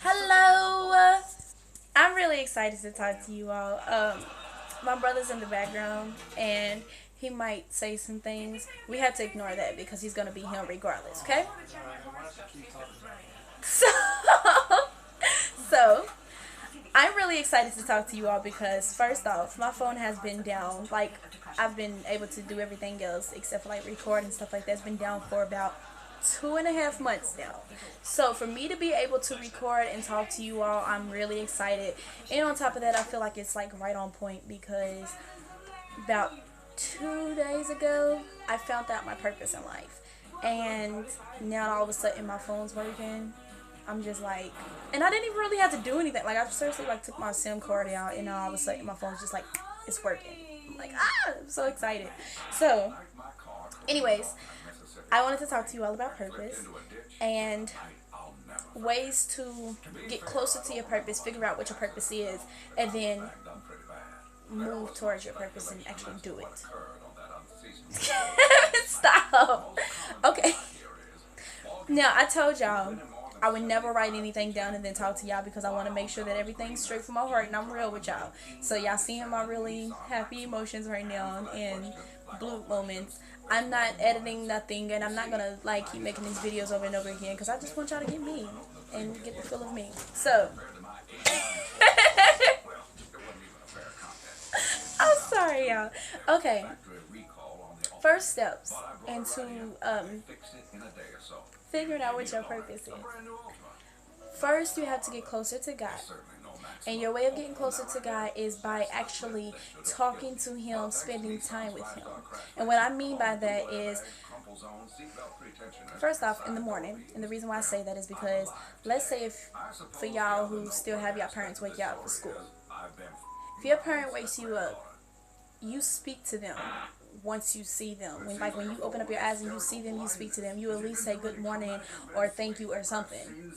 Hello. I'm really excited to talk to you all. My brother's in the background and he might say some things. We have to ignore that because he's gonna be him regardless. Okay? So, so I'm really excited to talk to you all because first off, my phone has been down. Like I've been able to do everything else except for like record and stuff like that. It's been down for about 2.5 months now. So for me to be able to record and talk to you all, I'm really excited. And on top of that, I feel like it's like right on point because about 2 days ago, I found out my purpose in life. And now all of a sudden my phone's working. I'm just like, and I didn't even really have to do anything. Like I seriously like took my SIM card out, and all of a sudden my phone's just like, it's working. I'm like, I'm so excited. So, anyways, I wanted to talk to you all about purpose and ways to get closer to your purpose, figure out what your purpose is, and then move towards your purpose and actually do it. Stop. Okay. Now, I told y'all I would never write anything down and then talk to y'all because I want to make sure that everything's straight from my heart and I'm real with y'all. So y'all seeing my really happy emotions right now and blue moments. I'm not editing nothing and I'm not gonna like keep making these videos over and over again because I just want y'all to get me and get the feel of me. So I'm sorry, y'all. Okay. First steps into figuring out what your purpose is. First, you have to get closer to God. And your way of getting closer to God is by actually talking to Him, spending time with Him. And what I mean by that is, first off, in the morning. And the reason why I say that is because, let's say if, for y'all who still have your parents wake you up for school. If your parent wakes you up, you speak to them once you see them. When you open up your eyes and you see them, you speak to them. You at least say good morning or thank you or something.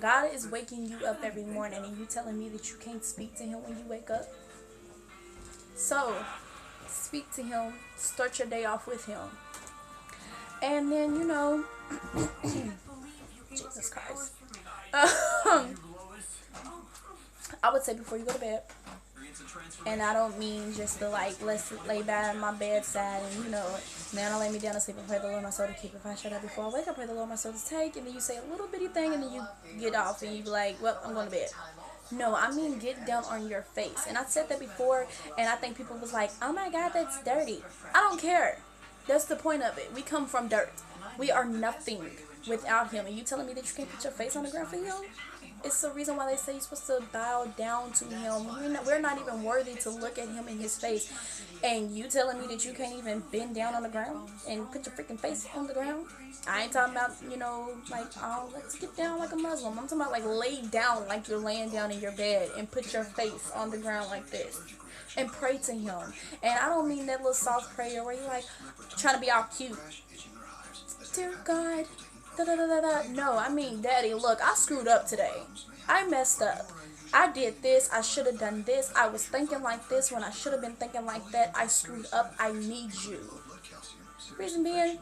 God is waking you up every morning and you telling me that you can't speak to Him when you wake up? So, speak to Him. Start your day off with Him. And then, Jesus Christ. I would say before you go to bed, and I don't mean just to like let's lay by my bedside and now I lay me down to sleep and pray the Lord my soul to keep. If I shut up before I wake up, pray the Lord my soul to take, and then you say a little bitty thing and then you get off and you be like, well, I'm going to bed. No, I mean get down on your face. And I said that before and I think people was like, oh my God, that's dirty. I don't care. That's the point of it. We come from dirt. We are nothing without Him. And you telling me that you can't put your face on the ground for Him? It's the reason why they say you're supposed to bow down to Him. We're not even worthy to look at Him in His face. And you telling me that you can't even bend down on the ground and put your freaking face on the ground? I ain't talking about, like, oh, let's get down like a Muslim. I'm talking about, like, lay down like you're laying down in your bed and put your face on the ground like this. And pray to Him. And I don't mean that little soft prayer where you're, like, trying to be all cute. Dear God, da da da da da. No, I mean, Daddy, look, I screwed up today. I messed up. I did this. I should have done this. I was thinking like this when I should have been thinking like that. I screwed up. I need you. Reason being,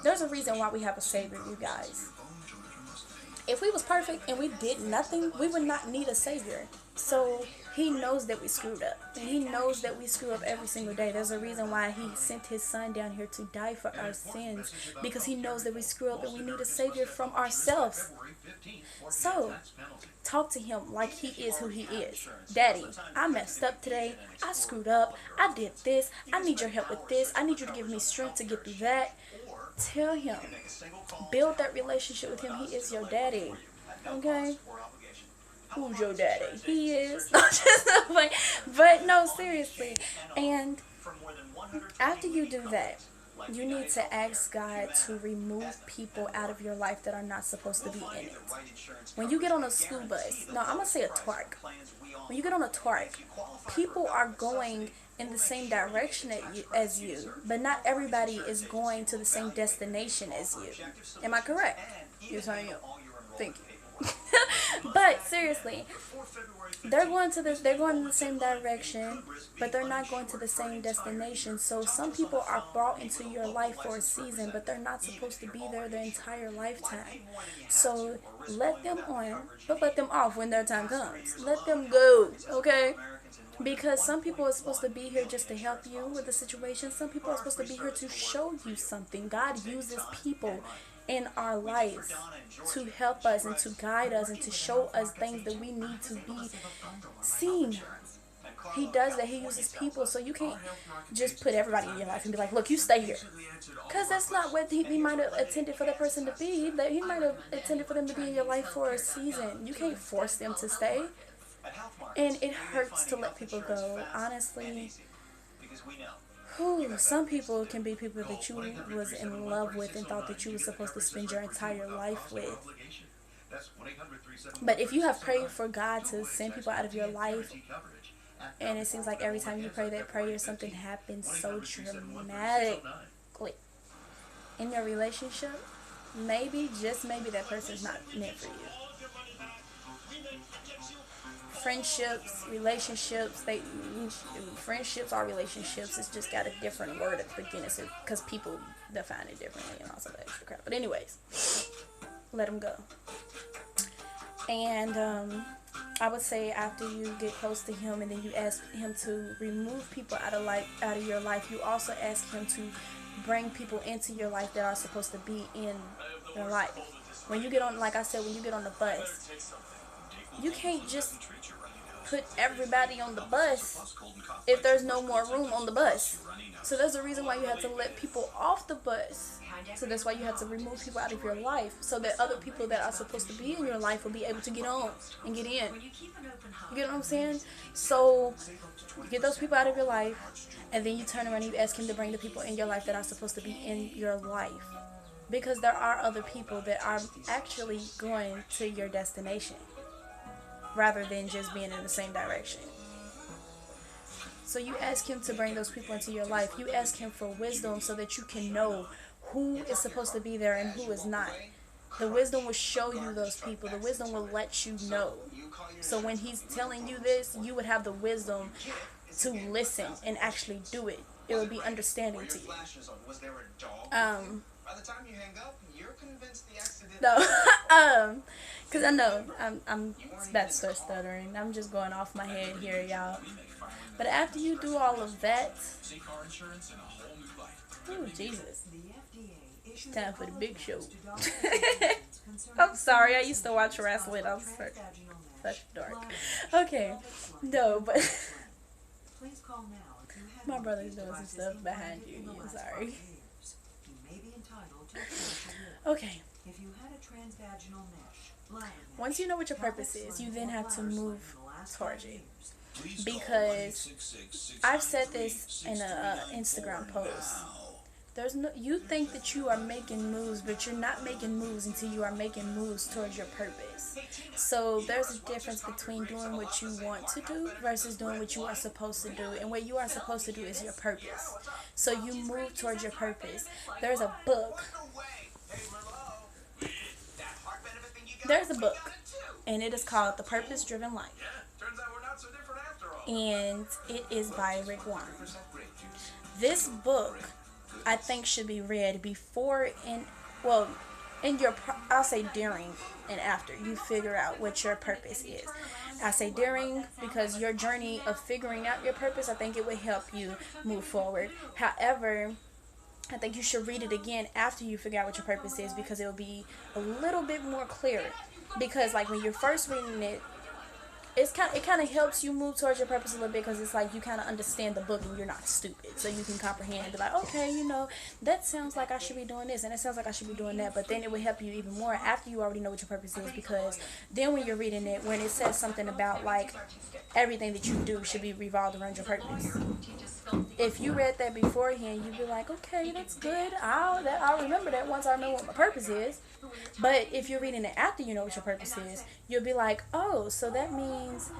there's a reason why we have a Savior, you guys. If we was perfect and we did nothing, we would not need a Savior. So He knows that we screwed up. And He knows that we screw up every single day. There's a reason why He sent His Son down here to die for our sins. Because He knows that we screw up and we need a Savior from ourselves. So, talk to Him like He is who He is. Daddy, I messed up today. I screwed up. I did this. I need your help with this. I need you to give me strength to get through that. Tell Him. Build that relationship with Him. He is your daddy. Okay? Who's your daddy? He is. But no, seriously. And after you do that, you need to ask God to remove people out of your life that are not supposed to be in it. When you get on a school bus, no, I'm going to say a twerk. When you get on a twerk, people are going in the same direction as you, but not everybody is going to the same destination as you. Am I correct? Yes, I am. Thank you. But seriously, they're going in the same direction, but they're not going to the same destination. So some people are brought into your life for a season, but they're not supposed to be there their entire lifetime. So let them on, but let them off when their time comes. Let them go, okay? Because some people are supposed to be here just to help you with the situation. Some people are supposed to be here to show you something. God uses people in our lives to help us and to guide us and to show us things that we need to be seen. He does that. He uses people. So you can't just put everybody in your life and be like, look, you stay here. Because that's not what he might have intended for the person to be. That he might have intended for them to be in your life for a season. You can't force them to stay. And it hurts to let people go. Honestly, some people can be people that you was in love with and thought that you were supposed to spend your entire life with. But if you have prayed for God to send people out of your life, and it seems like every time you pray that prayer, something happens so dramatically in your relationship, maybe, just maybe, that person's not meant for you. Friendships, relationships, friendships are relationships. It's just got a different word at the beginning because people define it differently and all that extra crap. But anyways, let them go. And I would say after you get close to him and then you ask him to remove people out of your life, you also ask him to bring people into your life that are supposed to be in your life. When you get on, like I said, when you get on the bus, you can't just put everybody on the bus if there's no more room on the bus. So there's a reason why you have to let people off the bus. So that's why you have to remove people out of your life, so that other people that are supposed to be in your life will be able to get on and get in. You get what I'm saying? So you get those people out of your life, and then you turn around and you ask him to bring the people in your life that are supposed to be in your life. Because there are other people that are actually going to your destination, rather than just being in the same direction. So you ask him to bring those people into your life. You ask him for wisdom so that you can know who is supposed to be there and who is not. The wisdom will show you those people. The wisdom will let you know. So when he's telling you this, you would have the wisdom to listen and actually do it. It will be understanding to you. No, because I know I'm about to start stuttering. I'm just going off my head here, y'all. But after you do all of that, oh Jesus, it's time for the big show. I'm sorry, I used to watch wrestling. I'm such dark. Okay, no, but my brother's doing some stuff behind you. I'm sorry. Okay. Once you know what your purpose is, you then have to move towards it. Because I've said this in a Instagram post. You think that you are making moves, but you're not making moves until you are making moves towards your purpose. So there's a difference between doing what you want to do versus doing what you are supposed to do. And what you are supposed to do is your purpose. So you move towards your purpose. There's a book. And it is called The Purpose Driven Life. And it is by Rick Warren. This book, I think, should be read before I'll say during and after you figure out what your purpose is. I say during because your journey of figuring out your purpose, I think it would help you move forward. However, I think you should read it again after you figure out what your purpose is, because it will be a little bit more clear. Because like when you're first reading it, it kind of helps you move towards your purpose a little bit, because it's like you kind of understand the book and you're not stupid, so you can comprehend and be like, okay, that sounds like I should be doing this and it sounds like I should be doing that. But then it will help you even more after you already know what your purpose is, because then when you're reading it, when it says something about like everything that you do should be revolved around your purpose, if you read that beforehand, you'd be like, okay, that's good, I'll remember that once I know what my purpose is. But if you're reading it after you know what your purpose is, you'll be like, oh, so that means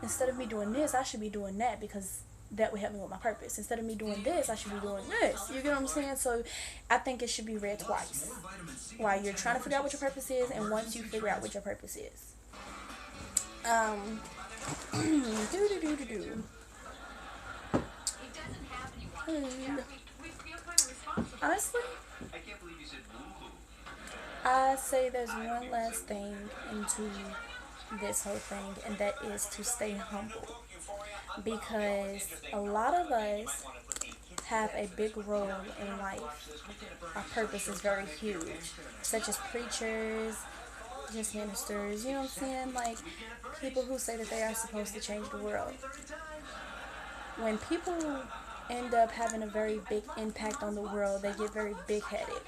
instead of me doing this, I should be doing that, because that would help me with my purpose. Instead of me doing this, I should be doing this. You get what I'm saying? So I think it should be read twice while you're trying to figure out what your purpose is, and once you figure out what your purpose is. Do do do do do. Honestly, I say there's one last thing into this whole thing, and that is to stay humble. Because a lot of us have a big role in life. Our purpose is very huge, such as preachers, just ministers, you know what I'm saying? Like people who say that they are supposed to change the world. When people end up having a very big impact on the world, they get very big headed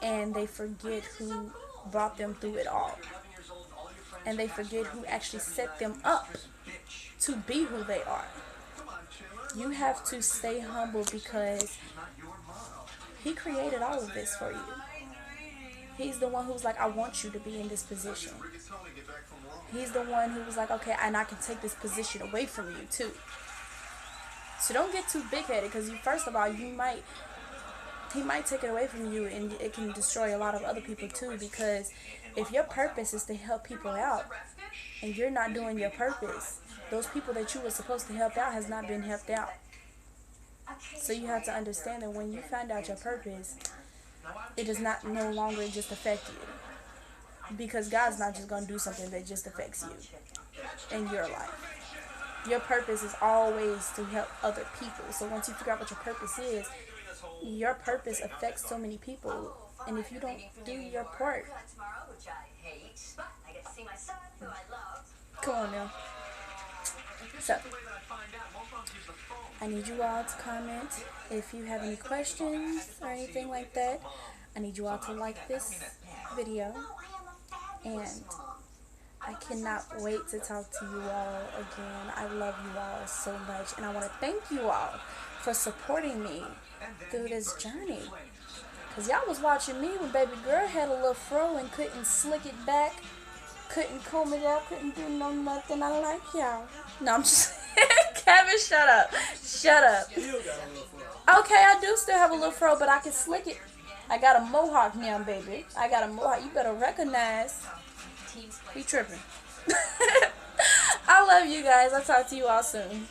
and they forget who brought them through it all. And they forget who actually set them up to be who they are. You have to stay humble because he created all of this for you. He's the one who's like, I want you to be in this position. He's the one who was like, okay, and I can take this position away from you too. So don't get too big-headed, because first of all, he might take it away from you, and it can destroy a lot of other people too. Because if your purpose is to help people out, and you're not doing your purpose, those people that you were supposed to help out has not been helped out. So you have to understand that when you find out your purpose, it does not no longer just affect you. Because God's not just going to do something that just affects you in your life. Your purpose is always to help other people. So once you figure out what your purpose is, your purpose affects so many people. And if you don't do your part, come on now. So, I need you all to comment if you have any questions or anything like that. I need you all to like this video. And I cannot wait to talk to you all again. I love you all so much. And I want to thank you all for supporting me through this journey. Because y'all was watching me when baby girl had a little fro and couldn't slick it back. Couldn't comb it out. Couldn't do nothing. I like y'all. No, I'm just... Kevin, shut up. Shut up. Okay, I do still have a little fro, but I can slick it. I got a mohawk now, baby. I got a mohawk. You better recognize. We tripping. I love you guys. I'll talk to you all soon.